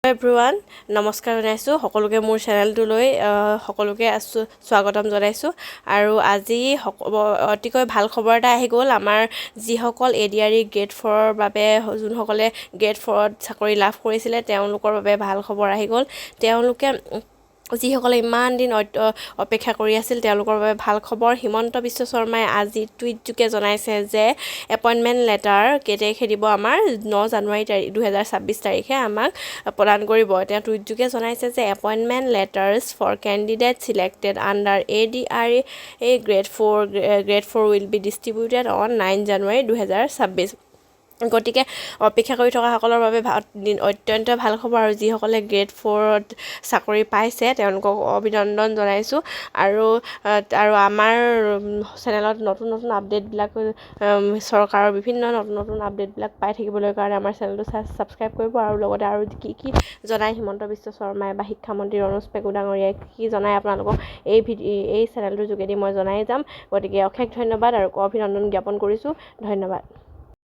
Everyone নমস্কাৰ জনাইছোঁ সকলোকে মোৰ চেনেলটোলৈ সকলোকে স্বাগতম জনাইছোঁ আৰু আজি অতিকৈ ভাল খবৰ এটা আহি গ'ল আমাৰ যিসকল এডিআৰই গ্ৰেড 4ৰ বাবে যোনসকলে গ্ৰেড 4ত চাকৰি লাভ কৰিছিলে তেওঁলোকৰ বাবে ভাল খবৰ আহি গ'ল তেওঁলোকে যিসকলে ইমান দিন অপেক্ষা কৰি আছিল তেওঁলোকৰ বাবে ভাল খবৰ হিমন্ত বিশ্ব শৰ্মাই আজি টুইটযোগে জনাইছে যে এপইণ্টমেণ্ট লেটাৰ কেই তাৰিখে দিব আমাৰ 9 জানুৱাৰী 2026 তাৰিখে আমাক প্ৰদান কৰিব তেওঁ টুইটযোগে জনাইছে যে appointment letters for candidate selected under ADRA grade 4 will be distributed on 9 January 2026 গতিকে অপেক্ষা কৰি থকাসকলৰ বাবে অত্যন্ত ভাল খবৰ আৰু যিসকলে গ্ৰেড 4ত চাকৰি পাইছে তেওঁলোকক অভিনন্দন জনাইছোঁ আৰু আমাৰ চেনেলত নতুন আপডেটবিলাক চৰকাৰৰ বিভিন্ন নতুন আপডেটবিলাক পাই থাকিবলৈ কাৰণে আমাৰ চেনেলটো ছাবস্ক্ৰাইব কৰিব আৰু লগতে আৰু কি জনাই হিমন্ত বিশ্ব শৰ্মাই বা শিক্ষামন্ত্ৰী ৰণোজ পেগু ডাঙৰীয়াই কি জনাই আপোনালোকক এই চেনেলটোৰ যোগেদি মই জনাই যাম গতিকে অশেষ ধন্যবাদ আৰু অভিনন্দন জ্ঞাপন কৰিছোঁ ধন্যবাদ।